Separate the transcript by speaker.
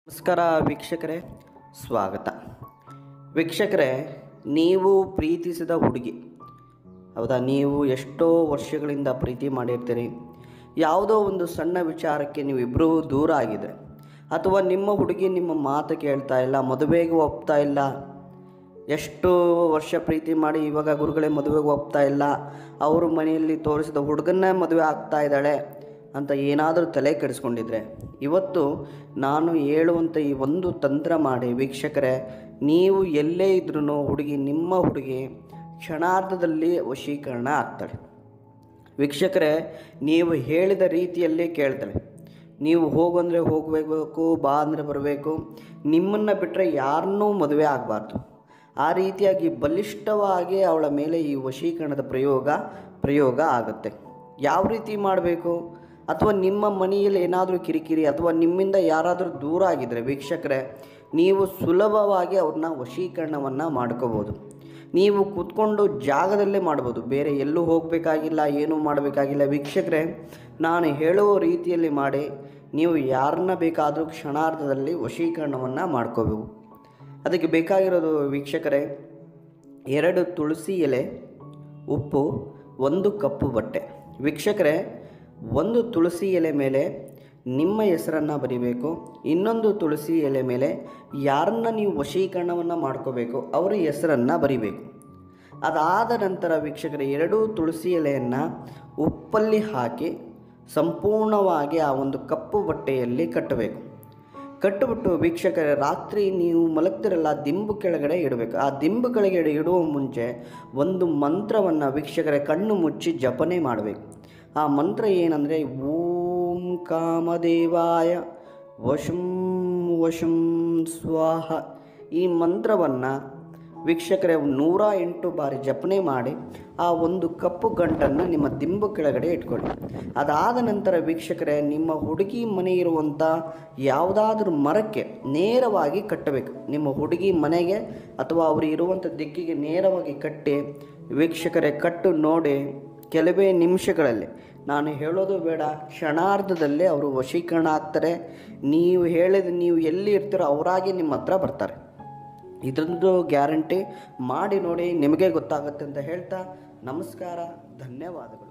Speaker 1: ನಮಸ್ಕಾರ ವೀಕ್ಷಕರೇ, ಸ್ವಾಗತ. ವೀಕ್ಷಕರೇ, ನೀವು ಪ್ರೀತಿಸಿದ ಹುಡುಗಿ ಹೌದಾ, ನೀವು ಎಷ್ಟೋ ವರ್ಷಗಳಿಂದ ಪ್ರೀತಿ ಮಾಡಿರ್ತೀರಿ. ಯಾವುದೋ ಒಂದು ಸಣ್ಣ ವಿಚಾರಕ್ಕೆ ನೀವಿಬ್ಬರೂ ದೂರ ಆಗಿದ್ರೆ, ಅಥವಾ ನಿಮ್ಮ ಹುಡುಗಿ ನಿಮ್ಮ ಮಾತು ಕೇಳ್ತಾ ಇಲ್ಲ, ಮದುವೆಗೆ ಒಪ್ತಾ ಇಲ್ಲ. ಎಷ್ಟು ವರ್ಷ ಪ್ರೀತಿ ಮಾಡಿ ಇವಾಗ ಗುರುಗಳೇ ಮದುವೆಗೆ ಒಪ್ತಾ ಇಲ್ಲ, ಅವ್ರ ಮನೆಯಲ್ಲಿ ತೋರಿಸಿದ ಹುಡುಗನ್ನೇ ಮದುವೆ ಆಗ್ತಾ ಇದ್ದಾಳೆ ಅಂತ ಏನಾದರೂ ತಲೆ ಕೆಡಿಸ್ಕೊಂಡಿದ್ರೆ, ಇವತ್ತು ನಾನು ಹೇಳುವಂಥ ಈ ಒಂದು ತಂತ್ರ ಮಾಡಿ ವೀಕ್ಷಕರೇ, ನೀವು ಎಲ್ಲೇ ಇದ್ರೂ ನಿಮ್ಮ ಹುಡುಗಿ ಕ್ಷಣಾರ್ಧದಲ್ಲಿ ವಶೀಕರಣ ಆಗ್ತಾಳೆ. ವೀಕ್ಷಕರೇ, ನೀವು ಹೇಳಿದ ರೀತಿಯಲ್ಲೇ ಕೇಳ್ತಾಳೆ. ನೀವು ಹೋಗಂದರೆ ಹೋಗಬೇಕು, ಬಾ ಅಂದರೆ ಬರಬೇಕು, ನಿಮ್ಮನ್ನು ಬಿಟ್ಟರೆ ಯಾರನ್ನೂ ಮದುವೆ ಆಗಬಾರ್ದು. ಆ ರೀತಿಯಾಗಿ ಬಲಿಷ್ಠವಾಗಿ ಅವಳ ಮೇಲೆ ಈ ವಶೀಕರಣದ ಪ್ರಯೋಗ ಆಗುತ್ತೆ. ಯಾವ ರೀತಿ ಮಾಡಬೇಕು, ಅಥವಾ ನಿಮ್ಮ ಮನೆಯಲ್ಲಿ ಏನಾದರೂ ಕಿರಿಕಿರಿ ಅಥವಾ ನಿಮ್ಮಿಂದ ಯಾರಾದರೂ ದೂರ ಆಗಿದ್ದರೆ ವೀಕ್ಷಕರೇ, ನೀವು ಸುಲಭವಾಗಿ ಅವ್ರನ್ನ ವಶೀಕರಣವನ್ನು ಮಾಡ್ಕೋಬೋದು. ನೀವು ಕೂತ್ಕೊಂಡು ಜಾಗದಲ್ಲೇ ಮಾಡ್ಬೋದು, ಬೇರೆ ಎಲ್ಲೂ ಹೋಗಬೇಕಾಗಿಲ್ಲ, ಏನೂ ಮಾಡಬೇಕಾಗಿಲ್ಲ. ವೀಕ್ಷಕರೇ, ನಾನು ಹೇಳುವ ರೀತಿಯಲ್ಲಿ ಮಾಡಿ ನೀವು ಯಾರನ್ನ ಬೇಕಾದರೂ ಕ್ಷಣಾರ್ಧದಲ್ಲಿ ವಶೀಕರಣವನ್ನು ಮಾಡ್ಕೋಬೇಕು. ಅದಕ್ಕೆ ಬೇಕಾಗಿರೋದು ವೀಕ್ಷಕರೇ, 2 ತುಳಸಿ ಎಲೆ, ಉಪ್ಪು, 1 ಕಪ್ಪು ಬಟ್ಟೆ. ವೀಕ್ಷಕರೇ, 1 ತುಳಸಿ ಎಲೆ ಮೇಲೆ ನಿಮ್ಮ ಹೆಸರನ್ನು ಬರಿಬೇಕು, ಇನ್ನೊಂದು ತುಳಸಿ ಎಲೆ ಮೇಲೆ ಯಾರನ್ನ ನೀವು ವಶೀಕರಣವನ್ನು ಮಾಡ್ಕೋಬೇಕು ಅವರ ಹೆಸರನ್ನು ಬರಿಬೇಕು. ಅದಾದ ನಂತರ ವೀಕ್ಷಕರೇ, 2 ತುಳಸಿ ಎಲೆಯನ್ನು ಉಪ್ಪಲ್ಲಿ ಹಾಕಿ ಸಂಪೂರ್ಣವಾಗಿ ಆ ಒಂದು ಕಪ್ಪು ಬಟ್ಟೆಯಲ್ಲಿ ಕಟ್ಟಿಬಿಟ್ಟು ವೀಕ್ಷಕರೇ, ರಾತ್ರಿ ನೀವು ಮಲಗ್ತಿರಲ್ಲ, ದಿಂಬು ಕೆಳಗಡೆ ಇಡಬೇಕು. ಆ ದಿಂಬು ಕೆಳಗಡೆ ಇಡುವ ಮುಂಚೆ ಒಂದು ಮಂತ್ರವನ್ನು ವೀಕ್ಷಕರೇ ಕಣ್ಣು ಮುಚ್ಚಿ ಜಪನೆ ಮಾಡಬೇಕು. ಆ ಮಂತ್ರ ಏನಂದರೆ, ಓಂ ಕಾಮದೇವಾಯ ವಶಂ ವಶಂ ಸ್ವಾಹ. ಈ ಮಂತ್ರವನ್ನು ವೀಕ್ಷಕರೇ 108 ಬಾರಿ ಜಪನೆ ಮಾಡಿ ಆ ಒಂದು ಕಪ್ಪು ಗಂಟನ್ನು ನಿಮ್ಮ ದಿಂಬು ಕೆಳಗಡೆ ಇಟ್ಕೊಳ್ಳಿ. ಅದಾದ ನಂತರ ವೀಕ್ಷಕರೇ, ನಿಮ್ಮ ಹುಡುಗಿ ಮನೆ ಇರುವಂಥ ಯಾವುದಾದ್ರೂ ಮರಕ್ಕೆ ನೇರವಾಗಿ ಕಟ್ಟಬೇಕು. ನಿಮ್ಮ ಹುಡುಗಿ ಮನೆಗೆ ಅಥವಾ ಅವರು ಇರುವಂಥ ದಿಕ್ಕಿಗೆ ನೇರವಾಗಿ ಕಟ್ಟಿ ವೀಕ್ಷಕರೇ, ಕಟ್ಟು ನೋಡಿ ಕೆಲವೇ ನಿಮಿಷಗಳಲ್ಲಿ, ನಾನು ಹೇಳೋದು ಬೇಡ, ಕ್ಷಣಾರ್ಧದಲ್ಲೇ ಅವರು ವಶೀಕರಣ ಆಗ್ತಾರೆ. ನೀವು ಎಲ್ಲಿ ಇರ್ತೀರೋ ಅವರಾಗಿ ನಿಮ್ಮ ಹತ್ರ ಬರ್ತಾರೆ. ಇದೊಂದು ಗ್ಯಾರಂಟಿ ಮಾಡಿ ನೋಡಿ, ನಿಮಗೆ ಗೊತ್ತಾಗುತ್ತೆ ಅಂತ ಹೇಳ್ತಾ ನಮಸ್ಕಾರ, ಧನ್ಯವಾದಗಳು.